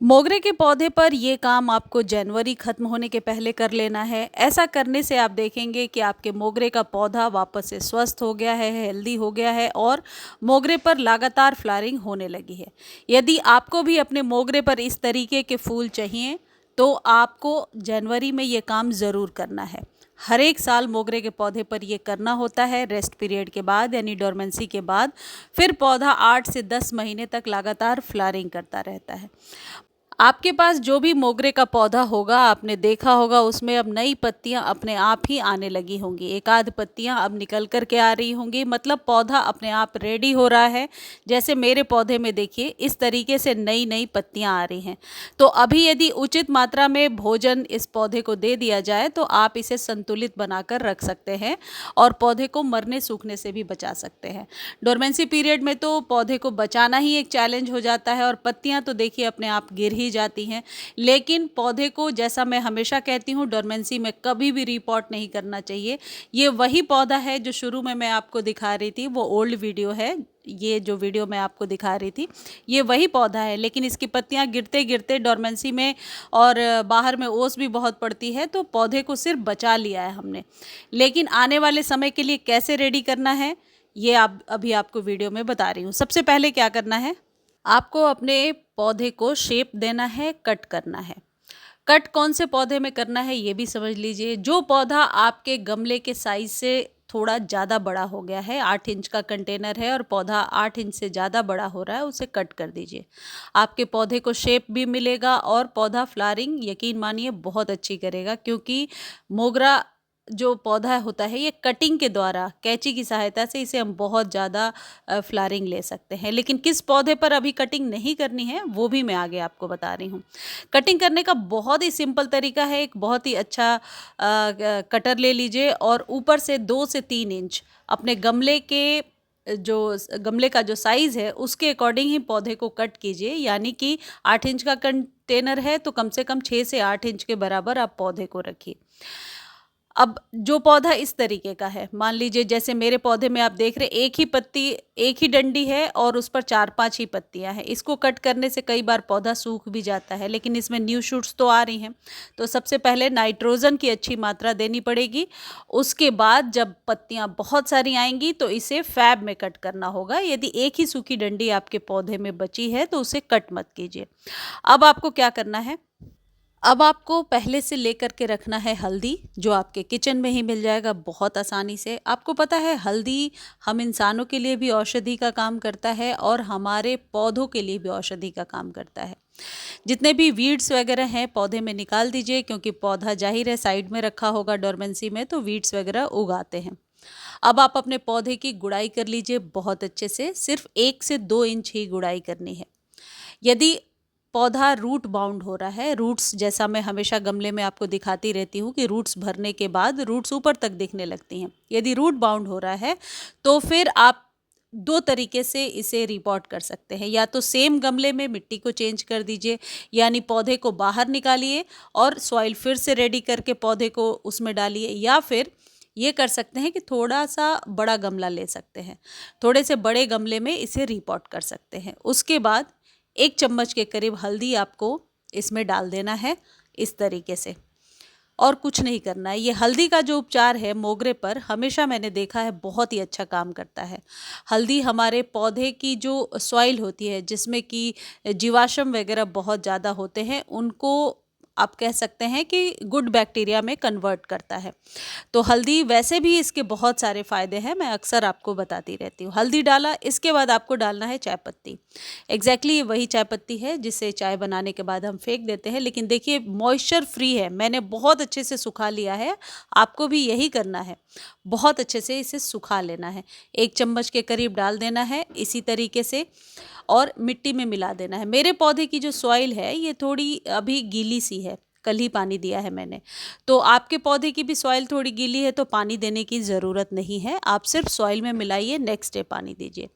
मोगरे के पौधे पर ये काम आपको जनवरी खत्म होने के पहले कर लेना है। ऐसा करने से आप देखेंगे कि आपके मोगरे का पौधा वापस से स्वस्थ हो गया है, हेल्दी हो गया है और मोगरे पर लगातार फ्लावरिंग होने लगी है। यदि आपको भी अपने मोगरे पर इस तरीके के फूल चाहिए तो आपको जनवरी में ये काम ज़रूर करना है। हर एक साल मोगरे के पौधे पर ये करना होता है रेस्ट पीरियड के बाद, यानी डोरमेंसी के बाद। फिर पौधा 8 से 10 महीने तक लगातार फ्लावरिंग करता रहता है। आपके पास जो भी मोगरे का पौधा होगा, आपने देखा होगा उसमें अब नई पत्तियां अपने आप ही आने लगी होंगी। एक आध पत्तियां अब निकल कर के आ रही होंगी, मतलब पौधा अपने आप रेडी हो रहा है। जैसे मेरे पौधे में देखिए इस तरीके से नई नई पत्तियां आ रही हैं। तो अभी यदि उचित मात्रा में भोजन इस पौधे को दे दिया जाए तो आप इसे संतुलित बनाकर रख सकते हैं और पौधे को मरने सूखने से भी बचा सकते हैं। डोरमेंसी पीरियड में तो पौधे को बचाना ही एक चैलेंज हो जाता है और पत्तियां तो देखिए अपने आप गिर ही जाती हैं। लेकिन पौधे को, जैसा मैं हमेशा कहती हूँ, डोरमेंसी में कभी भी रिपोर्ट नहीं करना चाहिए। ये वही पौधा है जो शुरू में मैं आपको दिखा रही थी, वो ओल्ड वीडियो है। ये जो वीडियो मैं आपको दिखा रही थी ये वही पौधा है, लेकिन इसकी पत्तियां गिरते गिरते डोरमेंसी में और बाहर में ओस भी बहुत पड़ती है, तो पौधे को सिर्फ बचा लिया है हमने। लेकिन आने वाले समय के लिए कैसे रेडी करना है ये आप अभी आपको वीडियो में बता रही हूँ। सबसे पहले क्या करना है, आपको अपने पौधे को शेप देना है, कट करना है। कट कौन से पौधे में करना है ये भी समझ लीजिए। जो पौधा आपके गमले के साइज से थोड़ा ज़्यादा बड़ा हो गया है, 8 इंच का कंटेनर है और पौधा 8 इंच से ज़्यादा बड़ा हो रहा है, उसे कट कर दीजिए। आपके पौधे को शेप भी मिलेगा और पौधा फ्लावरिंग यकीन मानिए बहुत अच्छी करेगा, क्योंकि मोगरा जो पौधा होता है ये कटिंग के द्वारा, कैंची की सहायता से इसे हम बहुत ज़्यादा फ्लावरिंग ले सकते हैं। लेकिन किस पौधे पर अभी कटिंग नहीं करनी है वो भी मैं आगे आपको बता रही हूँ। कटिंग करने का बहुत ही सिंपल तरीका है। एक बहुत ही अच्छा कटर ले लीजिए और ऊपर से 2 से 3 इंच अपने गमले के गमले का जो साइज़ है उसके अकॉर्डिंग ही पौधे को कट कीजिए। यानी कि 8 इंच का कंटेनर है तो कम से कम 6 से 8 इंच के बराबर आप पौधे को रखिए। अब जो पौधा इस तरीके का है, मान लीजिए जैसे मेरे पौधे में आप देख रहे एक ही पत्ती, एक ही डंडी है और उस पर 4-5 ही पत्तियां हैं। इसको कट करने से कई बार पौधा सूख भी जाता है, लेकिन इसमें न्यू शूट्स तो आ रही हैं। तो सबसे पहले नाइट्रोजन की अच्छी मात्रा देनी पड़ेगी। उसके बाद जब पत्तियां बहुत सारी आएंगी तो इसे फैब में कट करना होगा। यदि एक ही सूखी डंडी आपके पौधे में बची है तो उसे कट मत कीजिए। अब आपको क्या करना है, अब आपको पहले से लेकर के रखना है हल्दी, जो आपके किचन में ही मिल जाएगा बहुत आसानी से। आपको पता है हल्दी हम इंसानों के लिए भी औषधि का काम करता है और हमारे पौधों के लिए भी औषधि का काम करता है। जितने भी वीड्स वगैरह हैं पौधे में निकाल दीजिए, क्योंकि पौधा जाहिर है साइड में रखा होगा डोरमेंसी में, तो वीड्स वगैरह उगाते हैं। अब आप अपने पौधे की गुड़ाई कर लीजिए बहुत अच्छे से। सिर्फ 1 से 2 इंच ही गुड़ाई करनी है। यदि पौधा रूट बाउंड हो रहा है, रूट्स जैसा मैं हमेशा गमले में आपको दिखाती रहती हूँ कि रूट्स भरने के बाद रूट्स ऊपर तक दिखने लगती हैं, यदि रूट बाउंड हो रहा है तो फिर आप 2 तरीके से इसे रिपोर्ट कर सकते हैं। या तो सेम गमले में मिट्टी को चेंज कर दीजिए, यानी पौधे को बाहर निकालिए और सॉइल फिर से रेडी करके पौधे को उसमें डालिए। या फिर ये कर सकते हैं कि थोड़ा सा बड़ा गमला ले सकते हैं, थोड़े से बड़े गमले में इसे रिपोर्ट कर सकते हैं। उसके बाद 1 चम्मच के करीब हल्दी आपको इसमें डाल देना है इस तरीके से, और कुछ नहीं करना है। ये हल्दी का जो उपचार है मोगरे पर, हमेशा मैंने देखा है बहुत ही अच्छा काम करता है। हल्दी हमारे पौधे की जो सॉइल होती है जिसमें कि जीवाश्म वगैरह बहुत ज़्यादा होते हैं, उनको आप कह सकते हैं कि गुड बैक्टीरिया में कन्वर्ट करता है। तो हल्दी, वैसे भी इसके बहुत सारे फ़ायदे हैं, मैं अक्सर आपको बताती रहती हूँ। हल्दी डाला, इसके बाद आपको डालना है चाय पत्ती। एग्जैक्टली वही चाय पत्ती है जिसे चाय बनाने के बाद हम फेंक देते हैं, लेकिन देखिए मॉइस्चर फ्री है, मैंने बहुत अच्छे से सुखा लिया है। आपको भी यही करना है, बहुत अच्छे से इसे सुखा लेना है। 1 चम्मच के करीब डाल देना है इसी तरीके से और मिट्टी में मिला देना है। मेरे पौधे की जो सॉइल है ये थोड़ी अभी गीली सी है, कल ही पानी दिया है मैंने। तो आपके पौधे की भी सॉइल थोड़ी गीली है तो पानी देने की ज़रूरत नहीं है, आप सिर्फ सॉइल में मिलाइए, नेक्स्ट डे पानी दीजिए।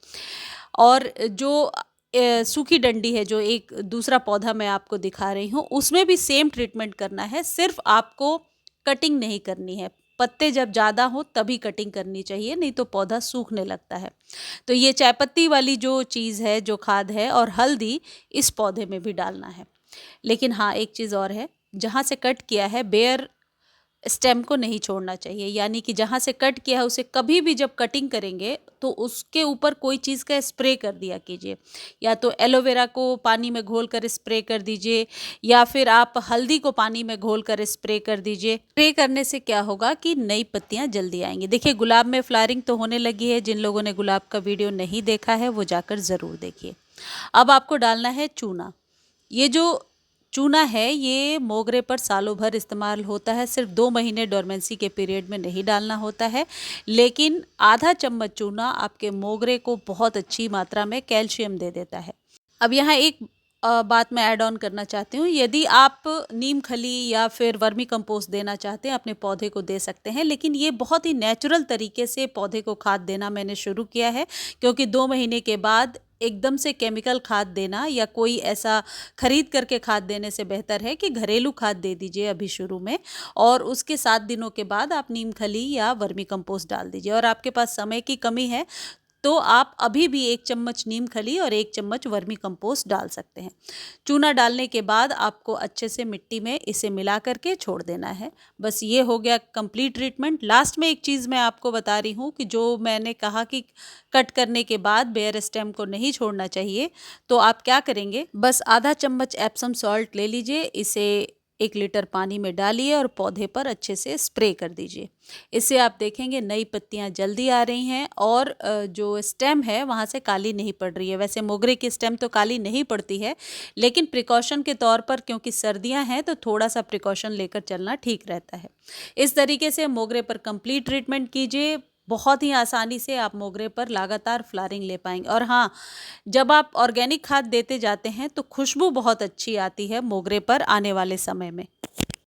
और जो सूखी डंडी है, जो एक दूसरा पौधा मैं आपको दिखा रही हूँ, उसमें भी सेम ट्रीटमेंट करना है। सिर्फ आपको कटिंग नहीं करनी है, पत्ते जब ज़्यादा हो तभी कटिंग करनी चाहिए, नहीं तो पौधा सूखने लगता है। तो ये चाय पत्ती वाली जो चीज़ है, जो खाद है, और हल्दी इस पौधे में भी डालना है। लेकिन हाँ, एक चीज़ और है, जहाँ से कट किया है बेयर स्टेम को नहीं छोड़ना चाहिए, यानी कि जहाँ से कट किया है उसे कभी भी जब कटिंग करेंगे तो उसके ऊपर कोई चीज़ का स्प्रे कर दिया कीजिए। या तो एलोवेरा को पानी में घोल कर स्प्रे कर दीजिए, या फिर आप हल्दी को पानी में घोल कर स्प्रे कर दीजिए। स्प्रे करने से क्या होगा कि नई पत्तियां जल्दी आएंगी। देखिए, गुलाब में फ्लावरिंग तो होने लगी है। जिन लोगों ने गुलाब का वीडियो नहीं देखा है वो जाकर ज़रूर देखिए। अब आपको डालना है चूना। ये जो चूना है ये मोगरे पर सालों भर इस्तेमाल होता है, सिर्फ 2 महीने डोरमेंसी के पीरियड में नहीं डालना होता है। लेकिन आधा चम्मच चूना आपके मोगरे को बहुत अच्छी मात्रा में कैल्शियम दे देता है। अब यहाँ एक बात मैं ऐड ऑन करना चाहती हूँ। यदि आप नीम खली या फिर वर्मी कंपोस्ट देना चाहते हैं अपने पौधे को दे सकते हैं, लेकिन ये बहुत ही नेचुरल तरीके से पौधे को खाद देना मैंने शुरू किया है, क्योंकि 2 महीने के बाद एकदम से केमिकल खाद देना या कोई ऐसा खरीद करके खाद देने से बेहतर है कि घरेलू खाद दे दीजिए अभी शुरू में, और उसके 7 दिनों के बाद आप नीम खली या वर्मी कंपोस्ट डाल दीजिए। और आपके पास समय की कमी है तो आप अभी भी 1 चम्मच नीम खली और 1 चम्मच वर्मी कंपोस्ट डाल सकते हैं। चूना डालने के बाद आपको अच्छे से मिट्टी में इसे मिला करके छोड़ देना है। बस ये हो गया कंप्लीट ट्रीटमेंट। लास्ट में एक चीज़ मैं आपको बता रही हूँ कि जो मैंने कहा कि कट करने के बाद बेयर स्टेम को नहीं छोड़ना चाहिए, तो आप क्या करेंगे, बस आधा चम्मच एप्सम सॉल्ट ले लीजिए, इसे 1 लीटर पानी में डालिए और पौधे पर अच्छे से स्प्रे कर दीजिए। इससे आप देखेंगे नई पत्तियां जल्दी आ रही हैं और जो स्टेम है वहाँ से काली नहीं पड़ रही है। वैसे मोगरे की स्टेम तो काली नहीं पड़ती है, लेकिन प्रिकॉशन के तौर पर क्योंकि सर्दियां हैं तो थोड़ा सा प्रिकॉशन लेकर चलना ठीक रहता है। इस तरीके से मोगरे पर कंप्लीट ट्रीटमेंट कीजिए। बहुत ही आसानी से आप मोगरे पर लगातार फ्लावरिंग ले पाएंगे। और हाँ, जब आप ऑर्गेनिक खाद देते जाते हैं तो खुशबू बहुत अच्छी आती है मोगरे पर आने वाले समय में।